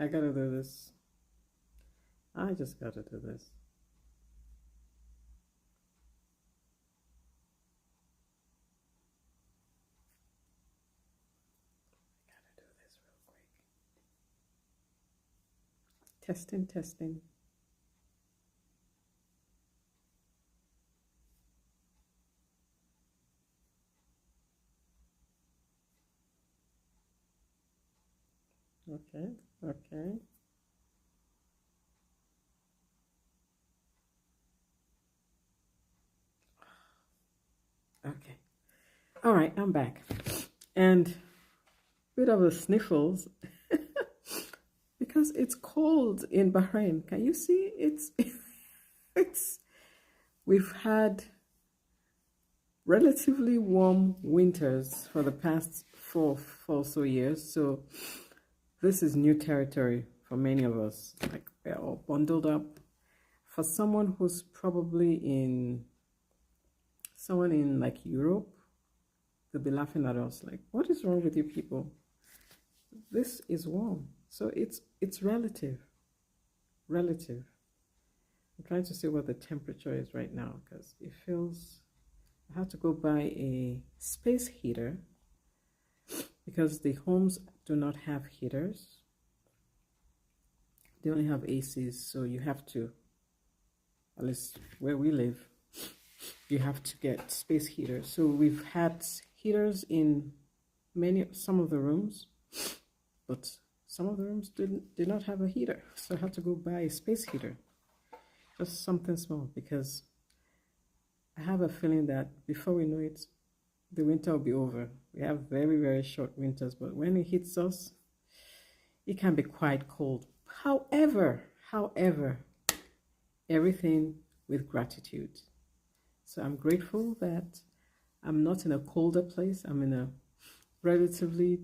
I gotta do this. I just gotta do this. Gotta do this real quick. Testing, testing. Okay, okay. Okay. All right, I'm back. And bit of the sniffles because it's cold in Bahrain. Can you see? It's we've had relatively warm winters for the past four or so years. So this is new territory for many of us. Like we're all bundled up. For someone who's probably in someone in like Europe, they'll be laughing at us like, what is wrong with you people? This is warm. So it's relative. Relative. I'm trying to see what the temperature is right now because it feels I have to go buy a space heater because the homes do not have heaters. They only have ACs, so you have to, at least where we live, you have to get space heaters. So we've had heaters in some of the rooms, but some of the rooms did not have a heater. So I had to go buy a space heater. Just something small because I have a feeling that before we know it, the winter will be over. We have very, very short winters, but when it hits us, it can be quite cold. However, everything with gratitude. So I'm grateful that I'm not in a colder place. I'm in a relatively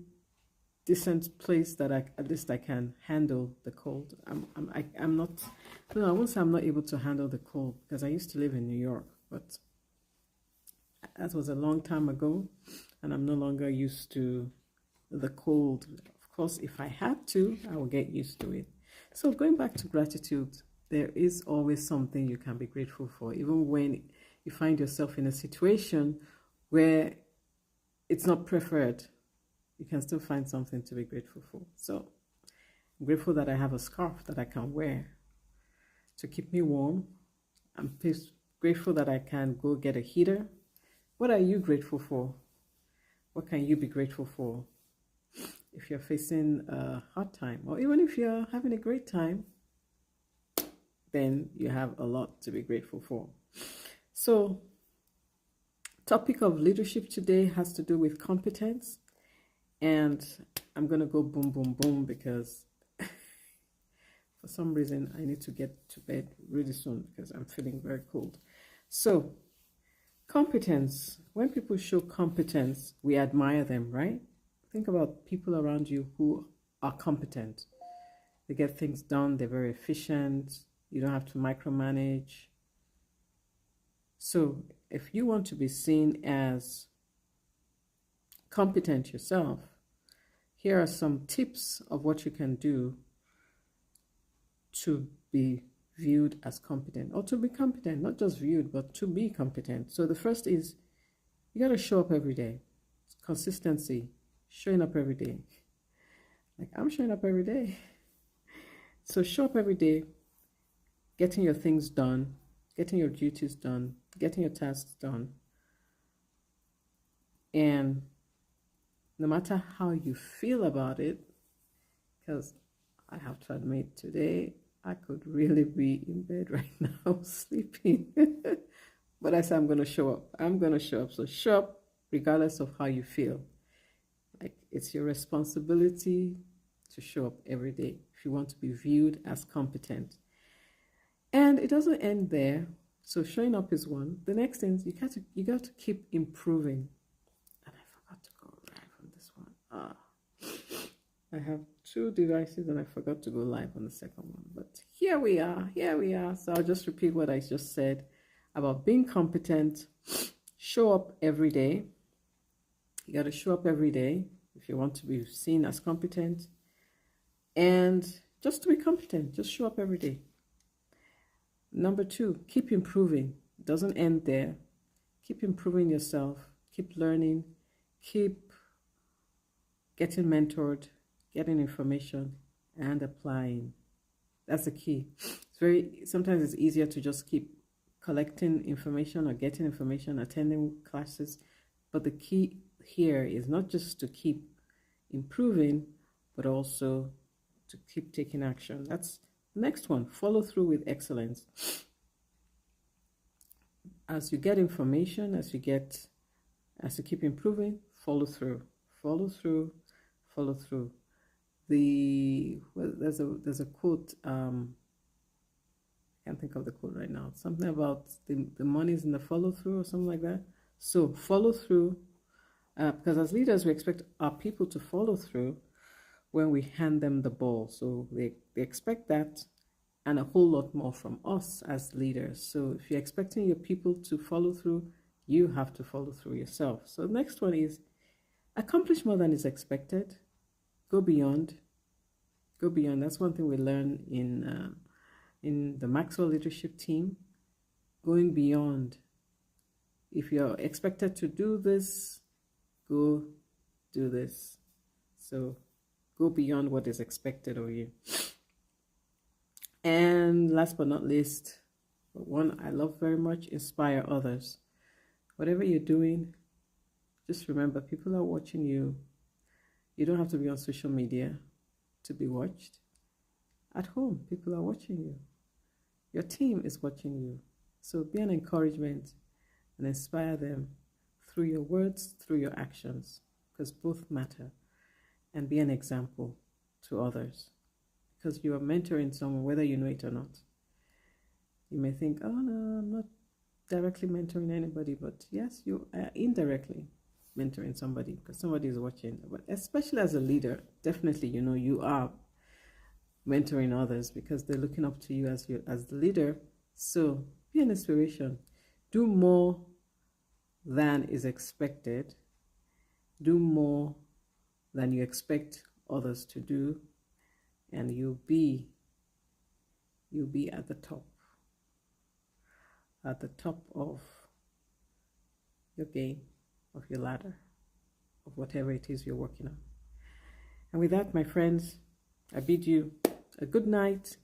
decent place that at least I can handle the cold. I'm not, no, I won't say I'm not able to handle the cold because I used to live in New York, but that was a long time ago and I'm no longer used to the cold. Of course, if I had to, I will get used to it. So going back to gratitude, there is always something you can be grateful for, even when you find yourself in a situation where it's not preferred. You can still find something to be grateful for. So I'm grateful that I have a scarf that I can wear to keep me warm. I'm grateful that I can go get a heater. What are you grateful for? What can you be grateful for? If you're facing a hard time, or even if you're having a great time, then you have a lot to be grateful for. So, topic of leadership today has to do with competence. And I'm going to go boom, boom, boom because for some reason I need to get to bed really soon because I'm feeling very cold. So, competence. When people show competence, we admire them, right? Think about people around you who are competent. They get things done, they're very efficient, you don't have to micromanage. So, if you want to be seen as competent yourself, here are some tips of what you can do to be viewed as competent, or to be competent, not just viewed, but to be competent. So the first is you got to show up every day. Consistency, showing up every day. Like I'm showing up every day. So show up every day, getting your things done, getting your duties done, getting your tasks done. And no matter how you feel about it, because I have to admit today, I could really be in bed right now sleeping. But I said I'm going to show up. I'm going to show up. So show up regardless of how you feel. Like it's your responsibility to show up every day if you want to be viewed as competent. And it doesn't end there. So showing up is one. The next thing is you got to keep improving. And I forgot to go live on this one. I have two devices and I forgot to go live on the second one. But here we are. So I'll just repeat what I just said about being competent. Show up every day. You got to show up every day if you want to be seen as competent. And just to be competent. Just show up every day. Number 2, keep improving. It doesn't end there. Keep improving yourself. Keep learning. Keep getting mentored, getting information, and applying. That's the key. Sometimes it's easier to just keep collecting information or getting information, attending classes. But the key here is not just to keep improving, but also to keep taking action. That's the next one. Follow through with excellence. As you get information, as you keep improving, follow through. Follow through. Follow through. There's a quote, I can't think of the quote right now. Something about the money's in the follow through or something like that. So follow through, because as leaders we expect our people to follow through when we hand them the ball. So they expect that and a whole lot more from us as leaders. So if you're expecting your people to follow through, you have to follow through yourself. So the next one is accomplish more than is expected. Go beyond. Go beyond. That's one thing we learn in the Maxwell leadership team. Going beyond. If you're expected to do this, go do this. So go beyond what is expected of you. And last but not least, one I love very much, inspire others. Whatever you're doing, just remember people are watching you. You don't have to be on social media to be watched. At home, people are watching you. Your team is watching you. So be an encouragement and inspire them through your words, through your actions, because both matter. And be an example to others, because you are mentoring someone, whether you know it or not. You may think, oh no, I'm not directly mentoring anybody, but yes, you are indirectly mentoring somebody because somebody is watching. But especially as a leader, definitely you are mentoring others because they're looking up to you as the leader. So be an inspiration. Do more than is expected. Do more than you expect others to do, and you'll be at the top of your game, of your ladder, of whatever it is you're working on. And with that, my friends, I bid you a good night.